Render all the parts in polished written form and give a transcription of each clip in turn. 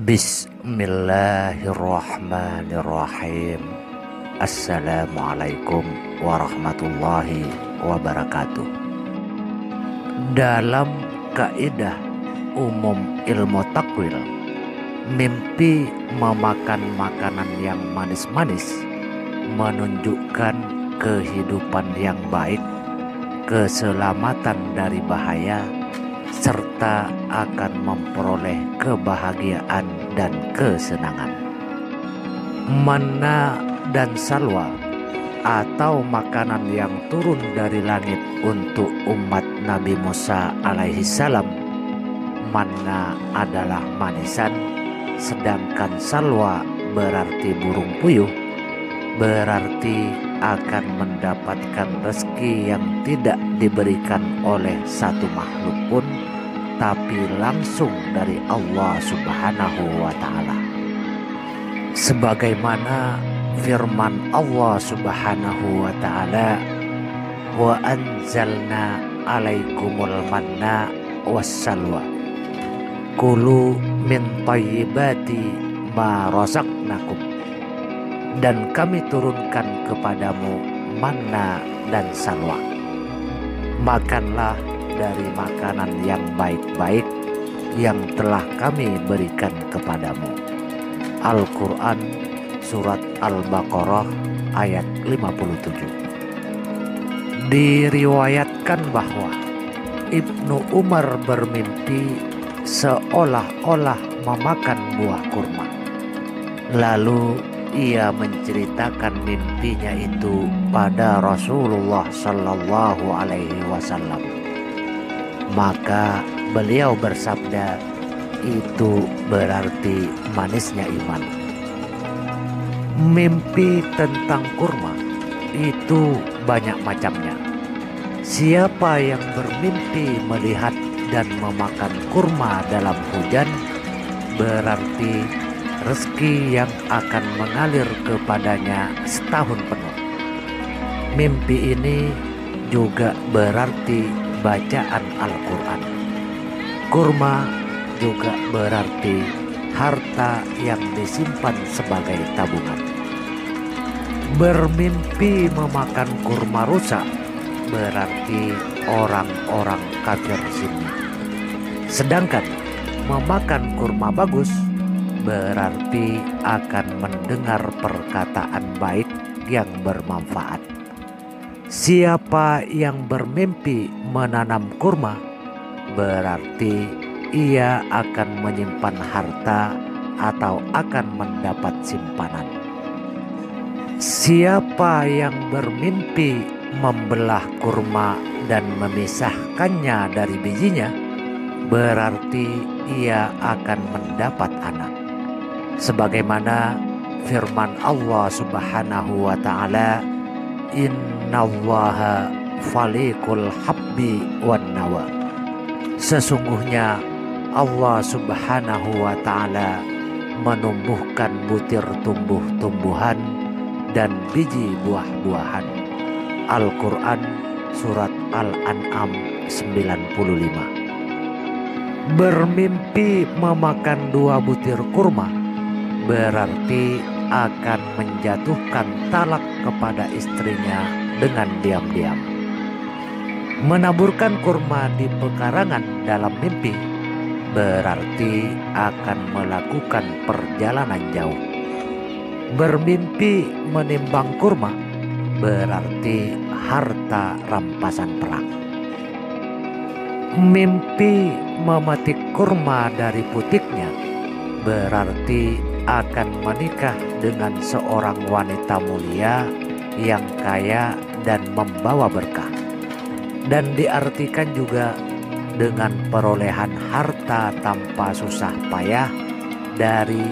Bismillahirrahmanirrahim. Assalamualaikum warahmatullahi wabarakatuh. Dalam kaidah umum ilmu takwil, mimpi memakan makanan yang manis-manis menunjukkan kehidupan yang baik, keselamatan dari bahaya, serta akan memperoleh kebahagiaan dan kesenangan. Manna dan salwa atau makanan yang turun dari langit untuk umat Nabi Musa alaihi salam. Manna adalah manisan, sedangkan salwa berarti burung puyuh, berarti akan mendapatkan rezeki yang tidak diberikan oleh satu makhluk pun, tapi langsung dari Allah Subhanahu wa Ta'ala. Sebagaimana firman Allah Subhanahu wa Ta'ala, wa anzalna alaikumul manna wassalwa kulu min thayyibati ma razaqnakum, dan kami turunkan kepadamu manna dan salwa. Makanlah dari makanan yang baik-baik yang telah kami berikan kepadamu. Al-Quran Surat Al-Baqarah ayat 57. Diriwayatkan bahwa Ibnu Umar bermimpi seolah-olah memakan buah kurma. Lalu ia menceritakan mimpinya itu pada Rasulullah Sallallahu Alaihi Wasallam. Maka beliau bersabda, itu berarti manisnya iman. Mimpi tentang kurma itu banyak macamnya. Siapa yang bermimpi melihat dan memakan kurma dalam hujan, berarti rezeki yang akan mengalir kepadanya setahun penuh. Mimpi ini juga berarti bacaan Al-Quran. Kurma juga berarti harta yang disimpan sebagai tabungan. Bermimpi memakan kurma rusak berarti orang-orang kafir sini. Sedangkan memakan kurma bagus berarti akan mendengar perkataan baik yang bermanfaat. Siapa yang bermimpi menanam kurma berarti ia akan menyimpan harta atau akan mendapat simpanan. Siapa yang bermimpi membelah kurma dan memisahkannya dari bijinya berarti ia akan mendapat anak. Sebagaimana firman Allah Subhanahu wa Ta'ala, innallaha faliqul habbi wan nawa. Sesungguhnya Allah Subhanahu wa Ta'ala menumbuhkan butir tumbuh-tumbuhan dan biji buah-buahan. Al-Quran Surat Al-An'am 95. Bermimpi memakan 2 butir kurma berarti akan menjatuhkan talak kepada istrinya dengan diam-diam. Menaburkan kurma di pekarangan dalam mimpi berarti akan melakukan perjalanan jauh. Bermimpi menimbang kurma berarti harta rampasan perang. Mimpi memetik kurma dari putiknya berarti akan menikah dengan seorang wanita mulia yang kaya dan membawa berkah. Dan diartikan juga dengan perolehan harta tanpa susah payah dari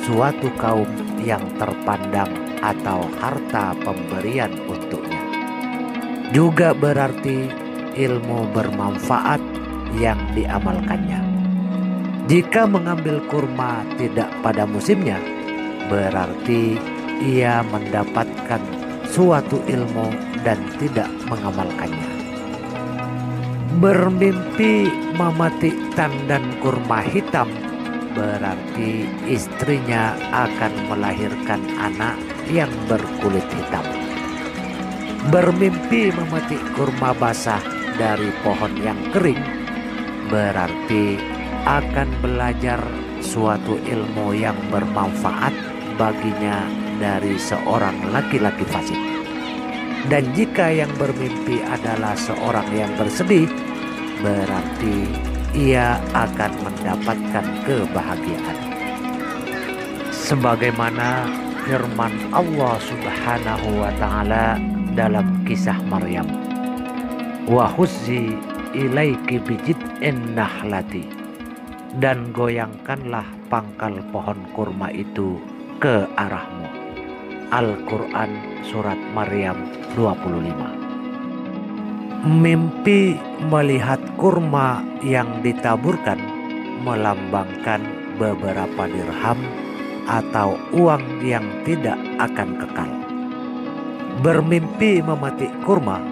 suatu kaum yang terpandang atau harta pemberian untuknya. Juga berarti ilmu bermanfaat yang diamalkannya. Jika mengambil kurma tidak pada musimnya, berarti ia mendapatkan suatu ilmu dan tidak mengamalkannya. Bermimpi memetik tandan kurma hitam berarti istrinya akan melahirkan anak yang berkulit hitam. Bermimpi memetik kurma basah dari pohon yang kering, berarti akan belajar suatu ilmu yang bermanfaat baginya dari seorang laki-laki fasik. Dan jika yang bermimpi adalah seorang yang bersedih, berarti ia akan mendapatkan kebahagiaan. Sebagaimana firman Allah Subhanahu wa Ta'ala dalam kisah Maryam, wa huzzi ilaiki bijid'in nahlati, dan goyangkanlah pangkal pohon kurma itu ke arahmu. Al-Quran surat Maryam 25. Mimpi melihat kurma yang ditaburkan melambangkan beberapa dirham atau uang yang tidak akan kekal. Bermimpi memetik kurma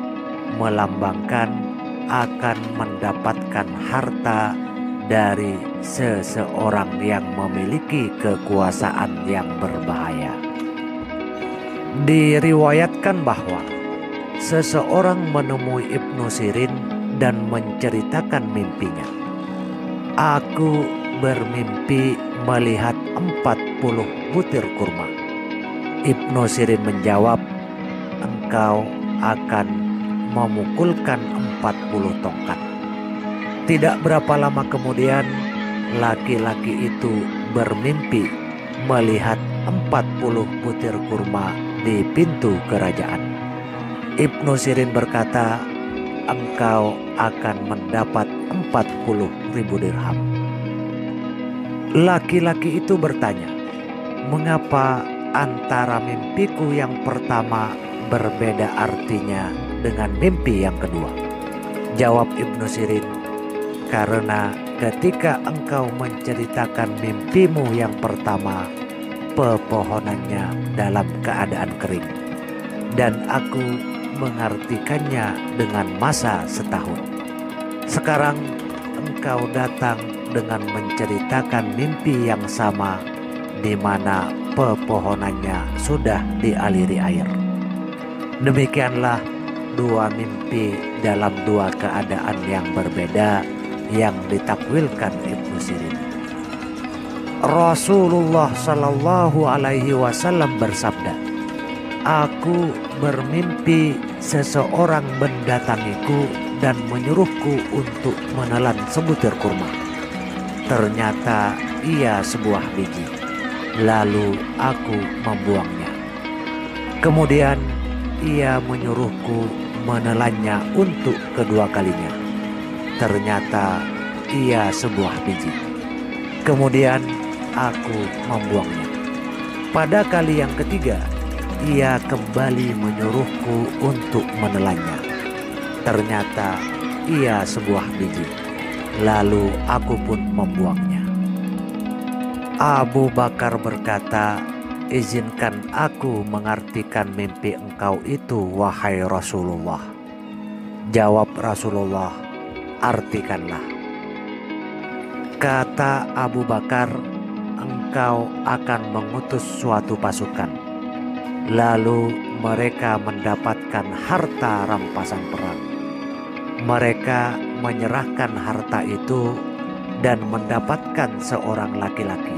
melambangkan akan mendapatkan harta dari seseorang yang memiliki kekuasaan yang berbahaya. Diriwayatkan bahwa seseorang menemui Ibnu Sirin dan menceritakan mimpinya. Aku bermimpi melihat 40 butir kurma. Ibnu Sirin menjawab, engkau akan memukulkan 40 tongkat. Tidak berapa lama kemudian, laki-laki itu bermimpi melihat 40 butir kurma di pintu kerajaan. Ibnu Sirin berkata, engkau akan mendapat 40.000 dirham. Laki-laki itu bertanya, mengapa antara mimpiku yang pertama berbeda artinya dengan mimpi yang kedua? Jawab Ibnu Sirin, karena ketika engkau menceritakan mimpimu yang pertama, pepohonannya dalam keadaan kering, dan aku mengartikannya dengan masa setahun. Sekarang engkau datang dengan menceritakan mimpi yang sama, di mana pepohonannya sudah dialiri air. Demikianlah dua mimpi dalam dua keadaan yang berbeda yang ditakwilkan Ibnu Sirin. Rasulullah Shallallahu Alaihi Wasallam bersabda, aku bermimpi seseorang mendatangiku dan menyuruhku untuk menelan sebutir kurma. Ternyata ia sebuah biji, lalu aku membuangnya. Kemudian ia menyuruhku menelannya untuk kedua kalinya. Ternyata ia sebuah biji. Kemudian aku membuangnya. Pada kali yang ketiga, ia kembali menyuruhku untuk menelannya. Ternyata ia sebuah biji. Lalu aku pun membuangnya. Abu Bakar berkata, izinkan aku mengartikan mimpi engkau itu, wahai Rasulullah. Jawab Rasulullah, artikanlah. Kata Abu Bakar, engkau akan mengutus suatu pasukan, lalu mereka mendapatkan harta rampasan perang. Mereka menyerahkan harta itu dan mendapatkan seorang laki-laki.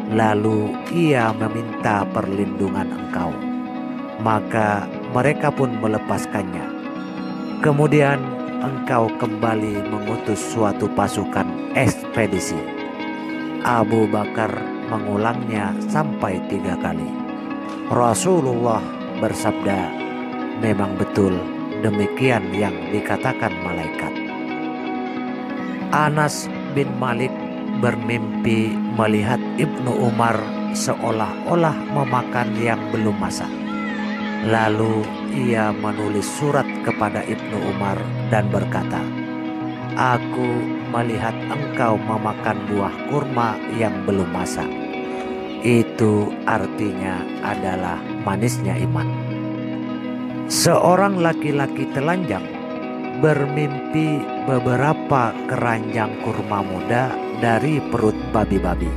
Lalu ia meminta perlindungan engkau, maka mereka pun melepaskannya. Kemudian engkau kembali mengutus suatu pasukan ekspedisi. Abu Bakar mengulangnya sampai 3 kali. Rasulullah bersabda, memang betul demikian yang dikatakan malaikat. Anas bin Malik bermimpi melihat Ibnu Umar seolah-olah memakan yang belum masak. Lalu ia menulis surat kepada Ibnu Umar dan berkata, aku melihat engkau memakan buah kurma yang belum masak. Itu artinya adalah manisnya iman. Seorang laki-laki telanjang bermimpi beberapa keranjang kurma muda dari perut babi-babi,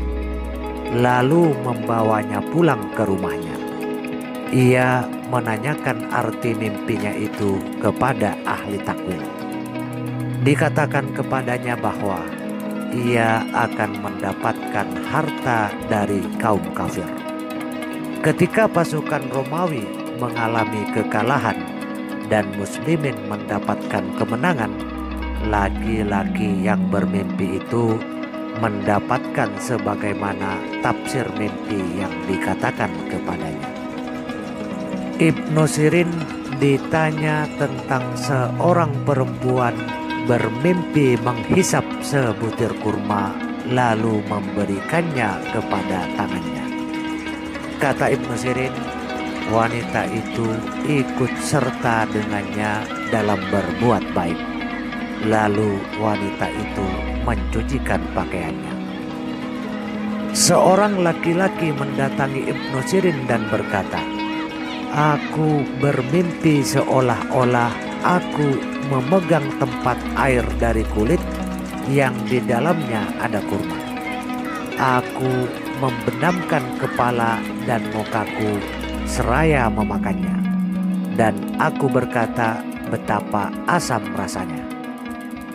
lalu membawanya pulang ke rumahnya. Ia menanyakan arti mimpinya itu kepada ahli takwil. Dikatakan kepadanya bahwa ia akan mendapatkan harta dari kaum kafir. Ketika pasukan Romawi mengalami kekalahan dan muslimin mendapatkan kemenangan, laki-laki yang bermimpi itu mendapatkan sebagaimana tafsir mimpi yang dikatakan kepadanya. Ibnu Sirin ditanya tentang seorang perempuan bermimpi menghisap sebutir kurma lalu memberikannya kepada tangannya. Kata Ibnu Sirin, wanita itu ikut serta dengannya dalam berbuat baik. Lalu wanita itu mencucikan pakaiannya. Seorang laki-laki mendatangi Ibnu Sirin dan berkata, "Aku bermimpi seolah-olah aku memegang tempat air dari kulit yang di dalamnya ada kurma. Aku membenamkan kepala dan mukaku seraya memakannya. Dan aku berkata, betapa asam rasanya."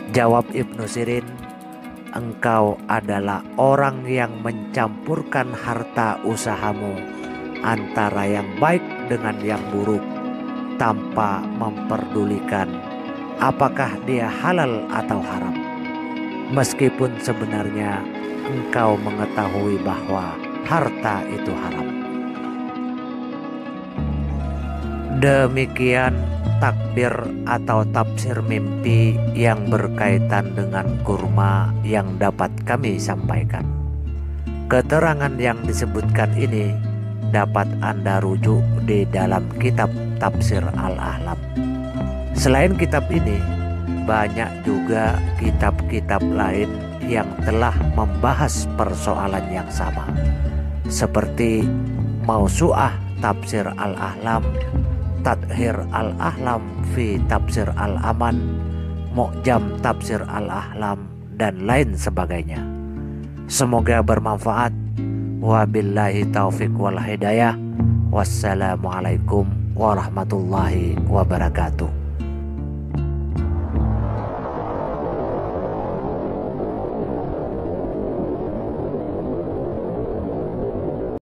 Jawab Ibnu Sirin, "Engkau adalah orang yang mencampurkan harta usahamu antara yang baik dengan yang buruk tanpa memperdulikan apakah dia halal atau haram, meskipun sebenarnya engkau mengetahui bahwa harta itu haram." Demikian takbir atau tafsir mimpi yang berkaitan dengan kurma yang dapat kami sampaikan. Keterangan yang disebutkan ini dapat Anda rujuk di dalam kitab Tafsir Al-Ahlam. Selain kitab ini, banyak juga kitab-kitab lain yang telah membahas persoalan yang sama, seperti Mausu'ah Tafsir Al-Ahlam, Tadhir Al-Ahlam fi Tafsir Al-Aman, Mu'jam Tafsir Al-Ahlam, dan lain sebagainya. Semoga bermanfaat. Wabillahi taufiq wal hidayah. Wassalamualaikum warahmatullahi wabarakatuh.